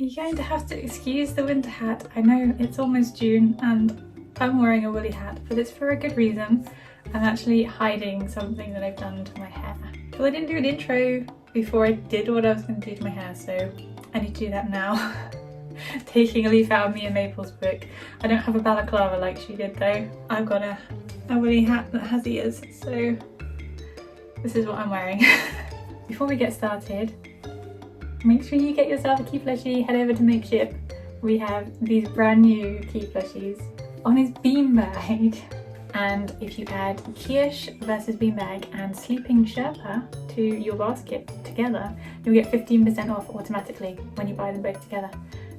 You're going to have to excuse the winter hat. I know it's almost June and I'm wearing a woolly hat, but it's for a good reason. I'm actually hiding something that I've done to my hair. Well, I didn't do an intro before I did what I was going to do to my hair, so I need to do that now. Taking a leaf out of Mia Maple's book. I don't have a balaclava like she did though. I've got a woolly hat that has ears, so this is what I'm wearing. Before we get started, make sure you get yourself a key plushie, head over to Makeship. We have these brand new key plushies on his beanbag. And if you add Kirsch versus Beanbag and Sleeping Sherpa to your basket together, you'll get 15% off automatically when you buy them both together.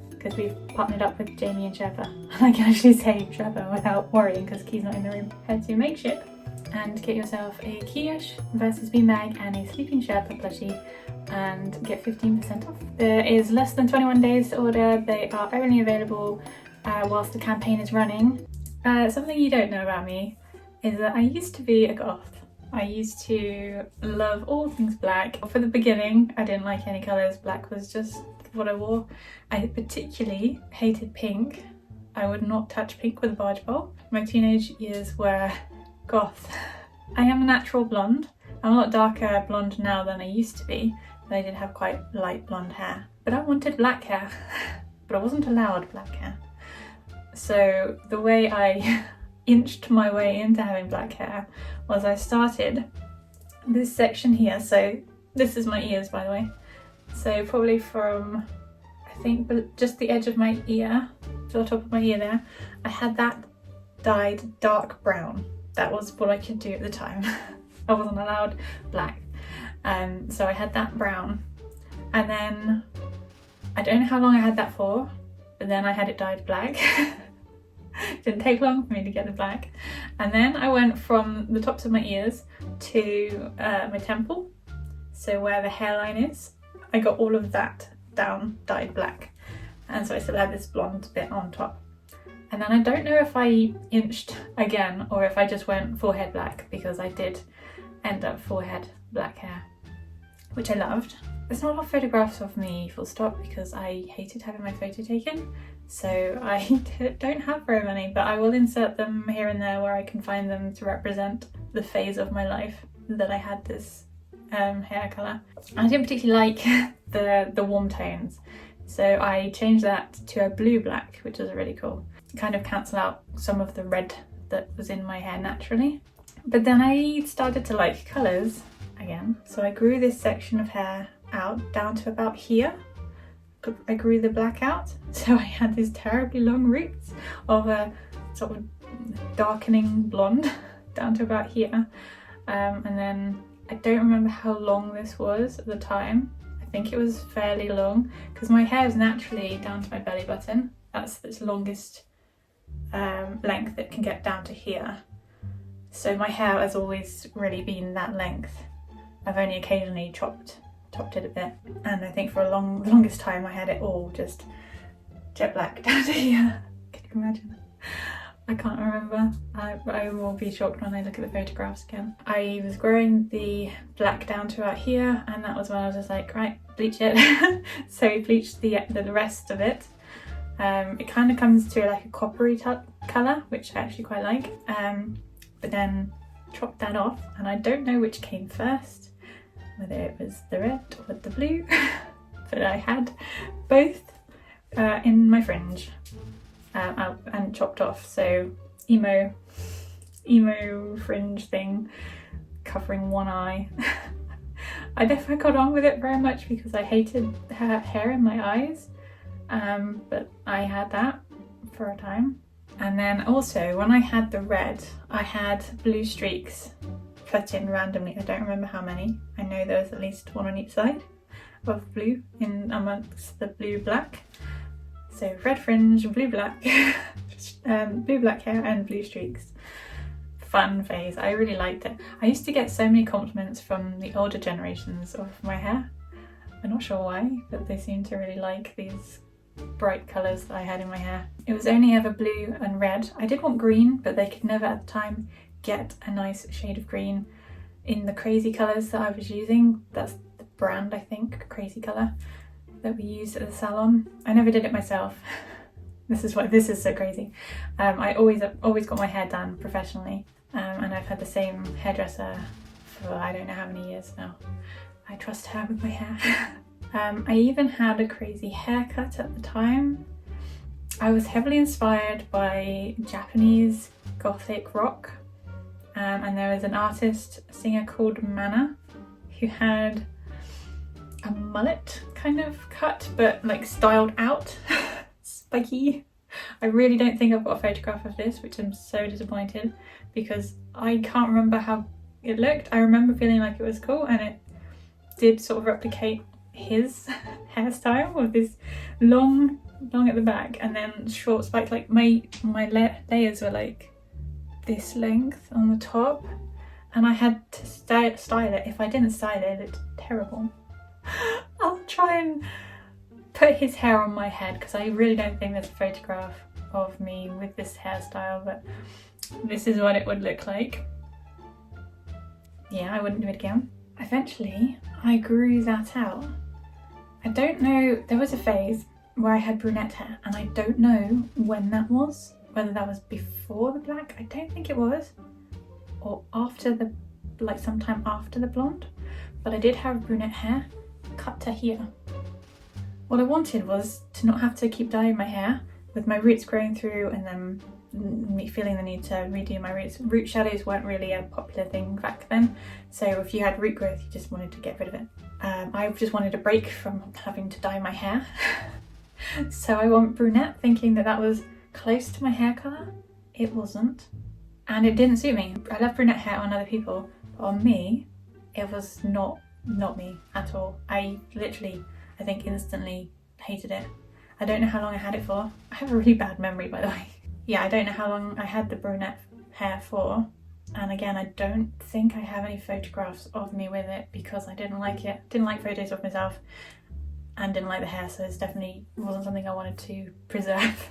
Because we've partnered up with Jamie and Sherpa. And I can actually say Sherpa without worrying because Key's not in the room. Head to Makeship and get yourself a Kirsch versus Beanbag and a Sleeping Sherpa plushie and get 15% off. There is less than 21 days to order. They are only available whilst the campaign is running. Something you don't know about me is that I used to be a goth. I used to love all things black. For the beginning, I didn't like any colours. Black was just what I wore. I particularly hated pink. I would not touch pink with a barge pole. My teenage years were goth. I am a natural blonde. I'm a lot darker blonde now than I used to be, but I did have quite light blonde hair. But I wanted black hair, but I wasn't allowed black hair. So the way I inched my way into having black hair was I started this section here. So this is my ears, by the way. So probably from, I think, just the edge of my ear to the top of my ear there, I had that dyed dark brown. That was what I could do at the time. I wasn't allowed black. So I had that brown. And then, I don't know how long I had that for, but then I had it dyed black. Didn't take long for me to get the black. And then I went from the tops of my ears to my temple. So where the hairline is, I got all of that down, dyed black. And so I still had this blonde bit on top. And then I don't know if I inched again or if I just went forehead black, because I did end up forehead black hair, which I loved. There's not a lot of photographs of me, full stop, because I hated having my photo taken. So I don't have very many, but I will insert them here and there where I can find them to represent the phase of my life that I had this hair colour. I didn't particularly like the warm tones, so I changed that to a blue black, which is really cool. Kind of cancel out some of the red that was in my hair naturally. But then I started to like colours again, so I grew this section of hair out down to about here. I grew the black out, so I had these terribly long roots of a sort of darkening blonde down to about here. And then I don't remember how long this was at the time. I think it was fairly long because my hair is naturally down to my belly button. That's its longest length it can get down to here. So my hair has always really been that length. I've only occasionally chopped it a bit, and I think for the longest time I had it all just jet black down to here. Can you imagine? I can't remember. I will be shocked when I look at the photographs again. I was growing the black down to about here, and that was when I was just like, right, bleach it. So we bleached the rest of it. It kind of comes to like a coppery colour, which I actually quite like. But then chopped that off, and I don't know which came first, whether it was the red or the blue, but I had both in my fringe out and chopped off. So emo fringe thing covering one eye. I never got on with it very much because I hated hair in my eyes, but I had that for a time. And then also when I had the red, I had blue streaks put in randomly. I don't remember how many. I know there was at least one on each side of blue in amongst the blue black. So red fringe, blue black, blue black hair and blue streaks. Fun phase. I really liked it. I used to get so many compliments from the older generations of my hair. I'm not sure why, but they seem to really like these bright colours that I had in my hair. It was only ever blue and red. I did want green, but they could never at the time get a nice shade of green in the crazy colours that I was using. That's the brand, I think, Crazy Colour. that we used at the salon. I never did it myself. This is so crazy. I always got my hair done professionally, and I've had the same hairdresser for I don't know how many years now. I trust her with my hair. I even had a crazy haircut at the time. I was heavily inspired by Japanese gothic rock, and there was an artist, singer called Mana, who had a mullet kind of cut, but like styled out, spiky. I really don't think I've got a photograph of this, which I'm so disappointed because I can't remember how it looked. I remember feeling like it was cool, and it did sort of replicate his hairstyle with this long at the back and then short spikes. Like my layers were like this length on the top, and I had to style it. If I didn't style it, it looked terrible. I'll try and put his hair on my head because I really don't think there's a photograph of me with this hairstyle, but this is what it would look like. Yeah, I wouldn't do it again. Eventually, I grew that out. I don't know, there was a phase where I had brunette hair, and I don't know when that was, whether that was before the black, I don't think it was, or after the, like sometime after the blonde, but I did have brunette hair cut to here. What I wanted was to not have to keep dyeing my hair with my roots growing through and then me feeling the need to redo my roots. Root shadows weren't really a popular thing back then, so if you had root growth you just wanted to get rid of it. I just wanted a break from having to dye my hair. So I went brunette thinking that that was close to my hair colour. It wasn't, and it didn't suit me. I love brunette hair on other people, but on me it was not me at all. I think instantly hated it. I don't know how long I had it for. I have a really bad memory, by the way. Yeah, I don't know how long I had the brunette hair for. And again, I don't think I have any photographs of me with it because I didn't like it. Didn't like photos of myself and didn't like the hair, so it definitely wasn't something I wanted to preserve.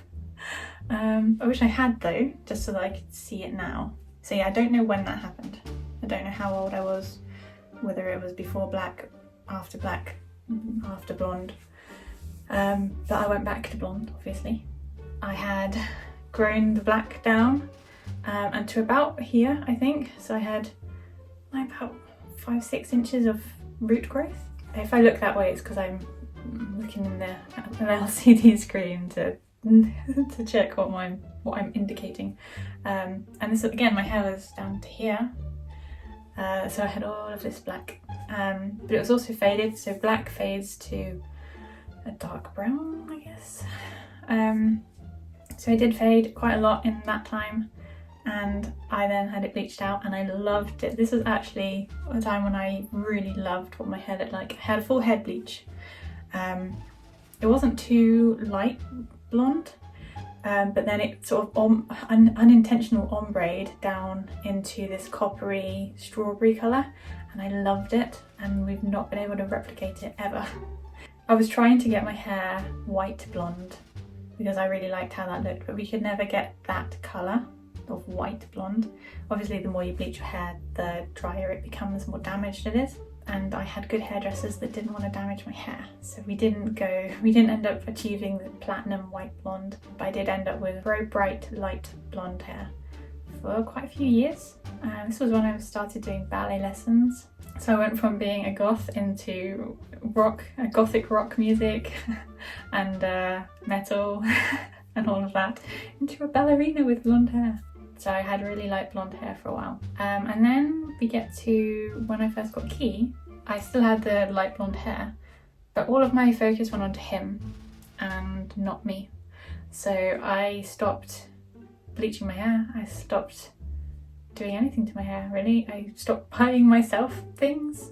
I wish I had though, just so that I could see it now. So yeah, I don't know when that happened. I don't know how old I was, whether it was before black, after blonde. But I went back to blonde, obviously. I had grown the black down and to about here, I think. So I had about 5-6 inches of root growth. If I look that way, it's because I'm looking in the LCD screen to check what I'm indicating. And this, again, my hair was down to here. So I had all of this black, but it was also faded, so black fades to a dark brown, I guess. So I did fade quite a lot in that time, and I then had it bleached out and I loved it. This was actually a time when I really loved what my hair looked like. I had a full head bleach. It wasn't too light blonde, but then it sort of unintentional ombre down into this coppery strawberry colour, and I loved it, and we've not been able to replicate it ever. I was trying to get my hair white blonde because I really liked how that looked, but we could never get that colour of white blonde. Obviously the more you bleach your hair, the drier it becomes, the more damaged it is. And I had good hairdressers that didn't want to damage my hair, so we didn't end up achieving the platinum white blonde, but I did end up with very bright light blonde hair for quite a few years. This was when I started doing ballet lessons, so I went from being a goth into gothic rock music and metal and all of that, into a ballerina with blonde hair. So I had really light blonde hair for a while. And then we get to when I first got Key, I still had the light blonde hair, but all of my focus went onto him and not me. So I stopped bleaching my hair, I stopped doing anything to my hair really. I stopped buying myself things,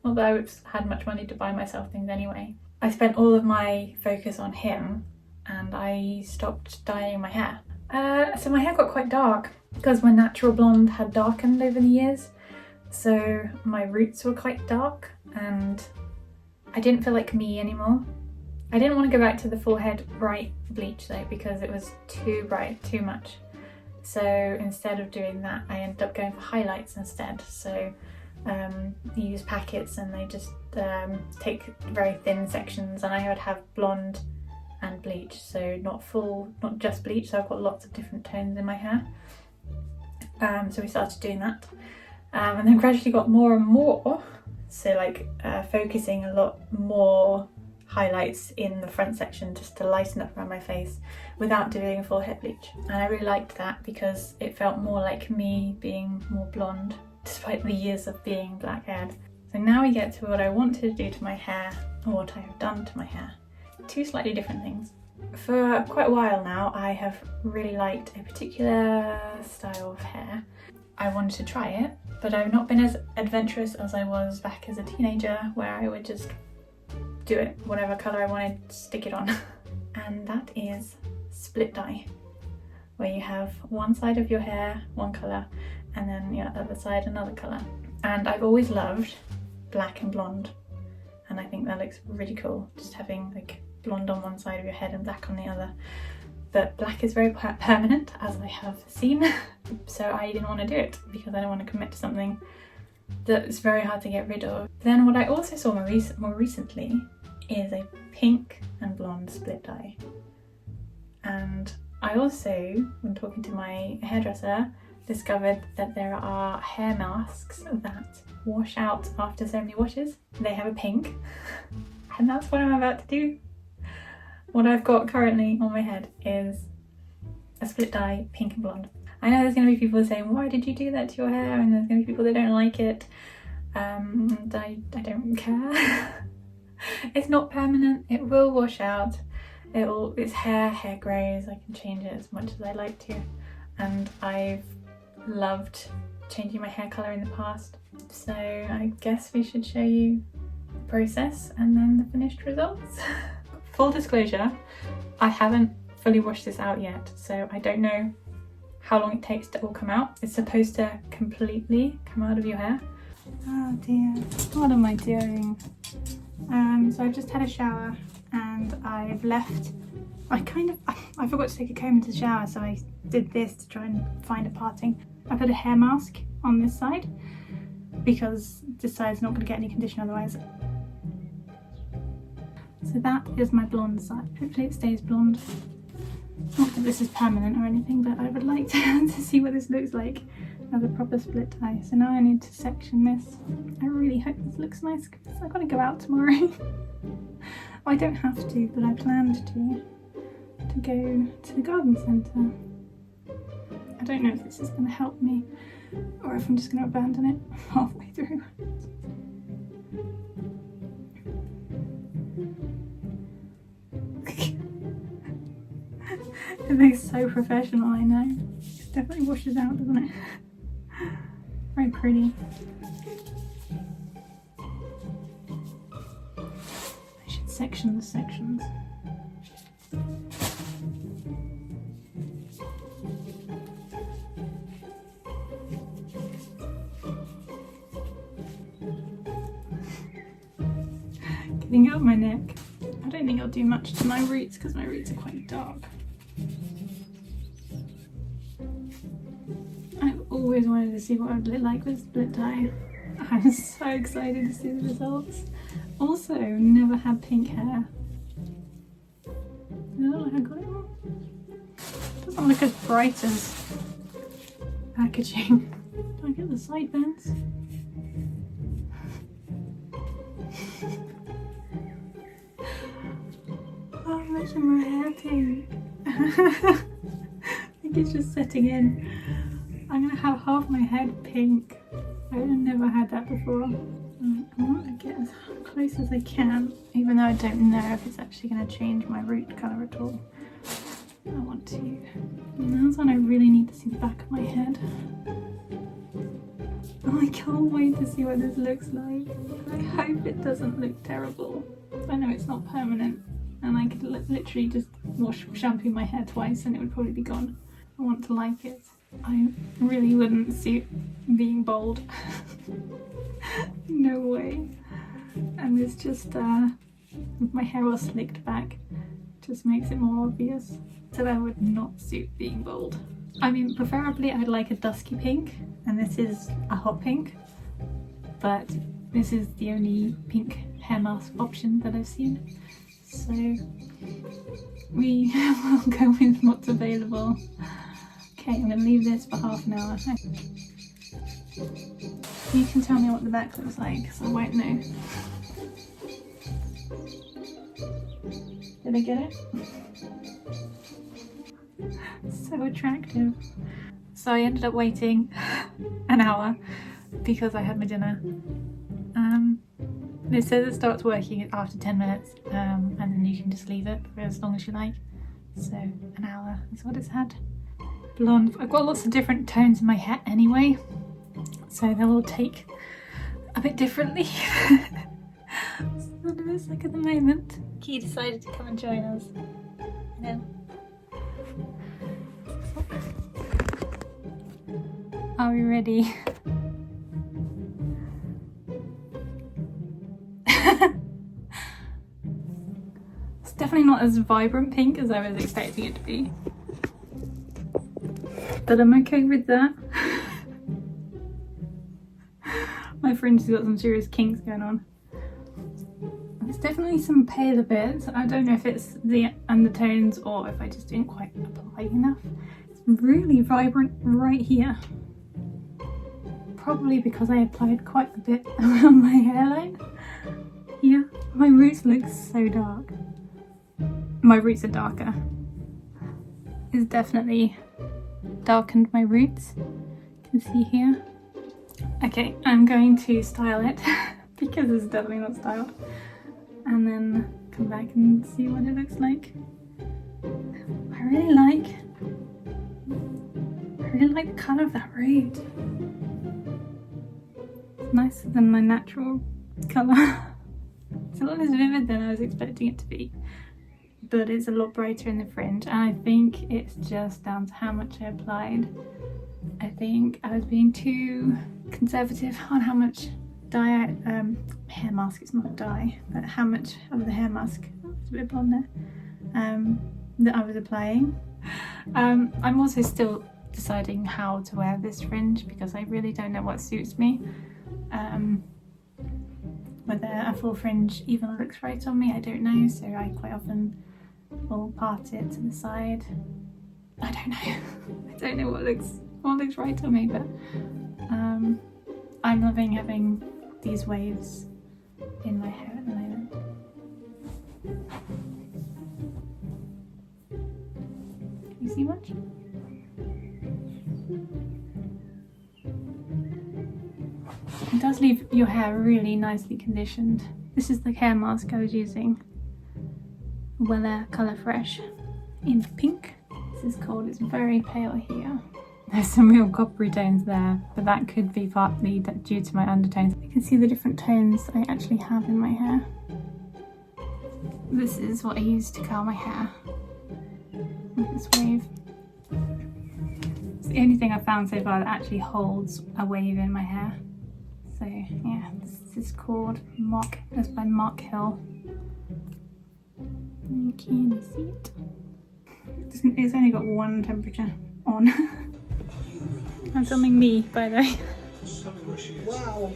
not that I had much money to buy myself things anyway. I spent all of my focus on him and I stopped dyeing my hair. So my hair got quite dark because my natural blonde had darkened over the years, so my roots were quite dark and I didn't feel like me anymore. I didn't want to go back to the full head bright bleach though because it was too bright, too much. So instead of doing that, I ended up going for highlights instead. So use packets and they just take very thin sections, and I would have blonde and bleach, so not just bleach, so I've got lots of different tones in my hair. So we started doing that, and then gradually got more and more, so like focusing a lot more highlights in the front section just to lighten up around my face without doing a full head bleach. And I really liked that because it felt more like me being more blonde despite the years of being black haired. So now we get to what I wanted to do to my hair, or what I have done to my hair. Two slightly different things. For quite a while now I have really liked a particular style of hair. I wanted to try it, but I've not been as adventurous as I was back as a teenager, where I would just do it whatever colour I wanted, stick it on. And that is split dye, where you have one side of your hair one colour and then your other side another colour. And I've always loved black and blonde, and I think that looks really cool, just having like blonde on one side of your head and black on the other. But black is very permanent, as I have seen, so I didn't want to do it because I don't want to commit to something that's very hard to get rid of. Then what I also saw more recently is a pink and blonde split dye. And I also, when talking to my hairdresser, discovered that there are hair masks that wash out after so many washes. They have a pink, and that's what I'm about to do. What I've got currently on my head is a split dye, pink and blonde. I know there's going to be people saying, why did you do that to your hair? And there's going to be people that don't like it. And I don't care. It's not permanent, it will wash out. It's hair grows, I can change it as much as I like to. And I've loved changing my hair colour in the past. So I guess we should show you the process and then the finished results. Full disclosure, I haven't fully washed this out yet, so I don't know how long it takes to all come out. It's supposed to completely come out of your hair. Oh dear, what am I doing? So I've just had a shower and I've left, I forgot to take a comb into the shower, so I did this to try and find a parting. I put a hair mask on this side because this side's not going to get any condition otherwise. So that is my blonde side. Hopefully it stays blonde. Not that this is permanent or anything, but I would like to see what this looks like as a proper split dye. So now I need to section this. I really hope this looks nice because I've got to go out tomorrow. I don't have to, but I planned to go to the garden centre. I don't know if this is going to help me or if I'm just going to abandon it halfway through. It looks so professional, I know. It definitely washes out, doesn't it? Very pretty. I should section the sections. Getting out my neck. I don't think I'll do much to my roots because my roots are quite dark. I've always wanted to see what it would look like with split dye. I'm so excited to see the results. Also, never had pink hair. I don't know how I got it wrong. Doesn't look as bright as packaging. Do I get the side bends? Oh, I'm making my hair pink. I think it's just setting in. I'm gonna have half my head pink. I've never had that before. I want to get as close as I can, even though I don't know if it's actually going to change my root colour at all. I want to. Now's when I really need to see the back of my head. Oh, I can't wait to see what this looks like. I hope it doesn't look terrible. I know it's not permanent, and I could literally just shampoo my hair twice and it would probably be gone. I want to like it. I really wouldn't suit being bald. No way. And it's just my hair all slicked back just makes it more obvious. So that would not suit being bald. I mean, preferably I'd like a dusky pink, and this is a hot pink. but this is the only pink hair mask option that I've seen. So we will go with what's available. Okay, I'm gonna leave this for half an hour. You can tell me what the back looks like, because I won't know. Did I get it? So attractive. So I ended up waiting an hour because I had my dinner. It says it starts working after 10 minutes and then you can just leave it for as long as you like. So an hour is what it's had. Blonde. I've got lots of different tones in my hair anyway, so they'll all take a bit differently. That's what it looks like at the moment. Key decided to come and join us. Yeah. Are we ready? It's definitely not as vibrant pink as I was expecting it to be, but I'm okay with that. My friend's got some serious kinks going on. There's definitely some paler bits. I don't know if it's the undertones or if I just didn't quite apply enough. It's really vibrant right here. Probably because I applied quite a bit around my hairline. Yeah, my roots look so dark. My roots are darker. It's definitely darkened my roots. You can see here. Okay, I'm going to style it because it's definitely not styled, and then come back and see what it looks like. I really like the colour of that root. It's nicer than my natural colour. It's a lot less vivid than I was expecting it to be, but it's a lot brighter in the fringe, and I think it's just down to how much I applied. I think I was being too conservative on how much dye, hair mask, it's not dye, but how much of the hair mask, it's a bit blonde there, that I was applying. I'm also still deciding how to wear this fringe because I really don't know what suits me. Whether a full fringe even looks right on me, I don't know, so I quite often will part it to the side. I don't know. I don't know what looks right on me, but I'm loving having these waves in my hair at the moment. Can you see much? It does leave your hair really nicely conditioned. This is the hair mask I was using. Weller Colour Fresh in pink. This is called, it's very pale here. There's some real coppery tones there, but that could be partly due to my undertones. You can see the different tones I actually have in my hair. This is what I use to curl my hair. This wave. It's the only thing I've found so far that actually holds a wave in my hair. So yeah, this is called Mock. It's by Mark Hill. You can see it. It's only got one temperature on. I'm filming me, by the way. Wow!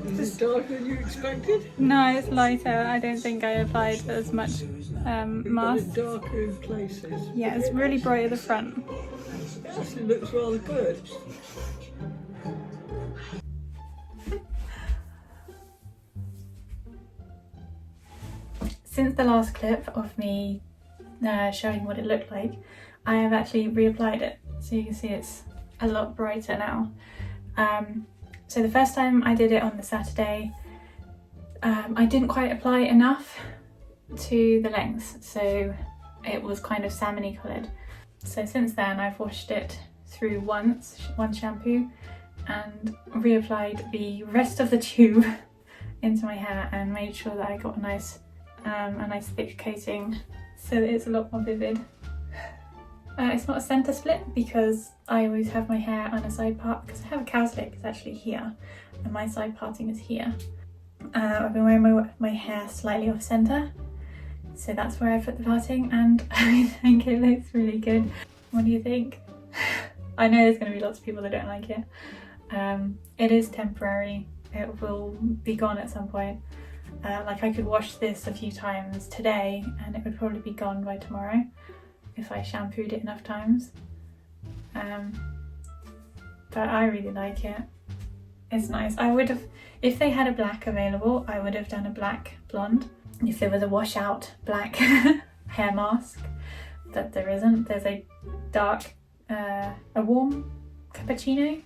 Is it darker than you expected? No, it's lighter. I don't think I applied as much mask. It's darker in places. Yeah, it's really bright at the front. It actually looks rather good. Since the last clip of me showing what it looked like, I have actually reapplied it, so you can see it's a lot brighter now. So the first time I did it on the Saturday, I didn't quite apply enough to the length, so it was kind of salmony coloured. So since then I've washed it through one shampoo and reapplied the rest of the tube into my hair and made sure that I got a nice thick coating so that it's a lot more vivid. It's not a centre split because I always have my hair on a side part, because I have a cow's lip, it's actually here and my side parting is here. I've been wearing my hair slightly off centre, so that's where I put the parting, and I think it looks really good. What do you think? I know there's going to be lots of people that don't like it. It is temporary. It will be gone at some point. Like I could wash this a few times today and it would probably be gone by tomorrow if I shampooed it enough times. But I really like it. It's nice. I would have, if they had a black available, I would have done a black blonde. If there was a washout black hair mask, but there isn't. There's a dark, a warm cappuccino,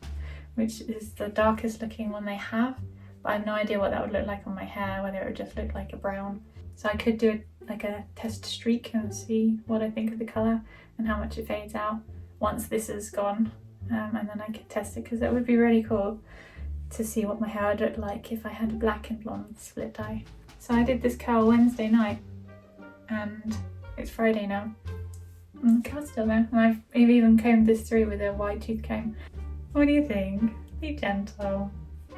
which is the darkest looking one they have. But I have no idea what that would look like on my hair, whether it would just look like a brown. So I could do like a test streak and see what I think of the colour and how much it fades out once this is gone. And then I could test it, because that would be really cool to see what my hair would look like if I had a black and blonde split dye. So I did this curl Wednesday night and it's Friday now. And the curl's still there. And I've even combed this through with a wide tooth comb. What do you think? Be gentle.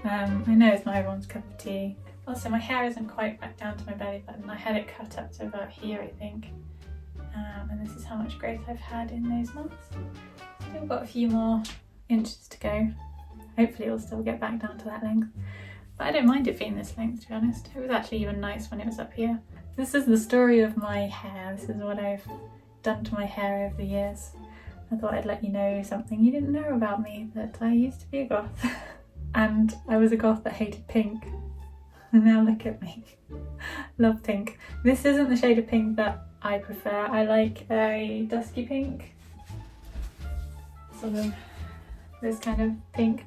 I know it's not everyone's cup of tea. Also, my hair isn't quite back down to my belly button. I had it cut up to about here, I think. And this is how much growth I've had in those months. Still got a few more inches to go. Hopefully it'll still get back down to that length. But I don't mind it being this length, to be honest. It was actually even nice when it was up here. This is the story of my hair. This is what I've done to my hair over the years. I thought I'd let you know something you didn't know about me, that I used to be a goth. And I was a goth that hated pink. And now look at me. Love pink. This isn't the shade of pink that I prefer. I like a dusky pink. Sort of this kind of pink.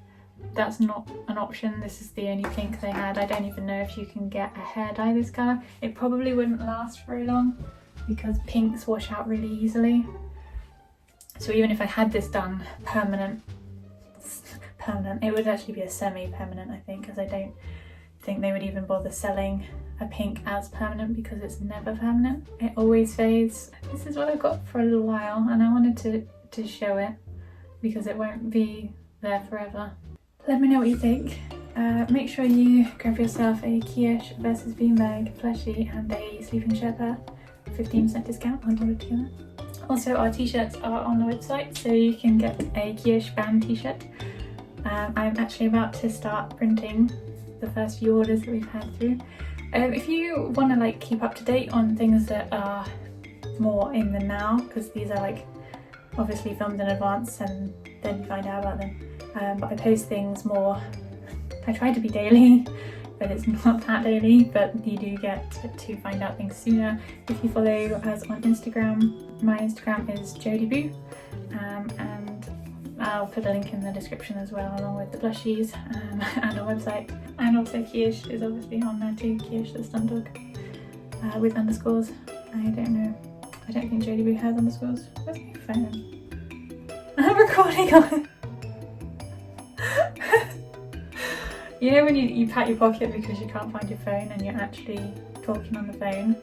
That's not an option. This is the only pink they had. I don't even know if you can get a hair dye this colour. It probably wouldn't last very long because pinks wash out really easily. So even if I had this done permanent, it would actually be a semi-permanent, I think, because I don't think they would even bother selling a pink as permanent because it's never permanent. It always fades. This is what I've got for a little while and I wanted to show it because it won't be there forever. Let me know what you think. Make sure you grab yourself a Kiosh versus Beanbag plushie and a sleeping Sherpa, 15% discount on order together. Also, our t-shirts are on the website, so you can get a Kiosh band t-shirt. I'm actually about to start printing the first few orders that we've had through. If you want to like keep up to date on things that are more in the now, because these are like obviously filmed in advance and then you find out about them. But I post things more, I try to be daily, but it's not that daily, but you do get to find out things sooner if you follow us on Instagram. My Instagram is Jodie, and I'll put a link in the description as well, along with the plushies and our website. And also Kiosh is obviously on there too, Kiosh the Stunt Dog, with underscores. I don't know, I don't think Jodie has underscores. Where's my phone? I'm recording on it. You know when you pat your pocket because you can't find your phone and you're actually talking on the phone?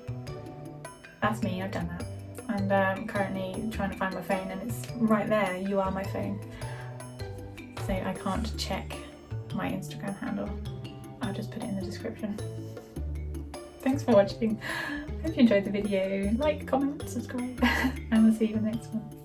That's me, I've done that. And I'm currently trying to find my phone and it's right there, you are my phone. So I can't check my Instagram handle. I'll just put it in the description. Thanks for watching. Hope you enjoyed the video. Like, comment, subscribe, and we'll see you in the next one.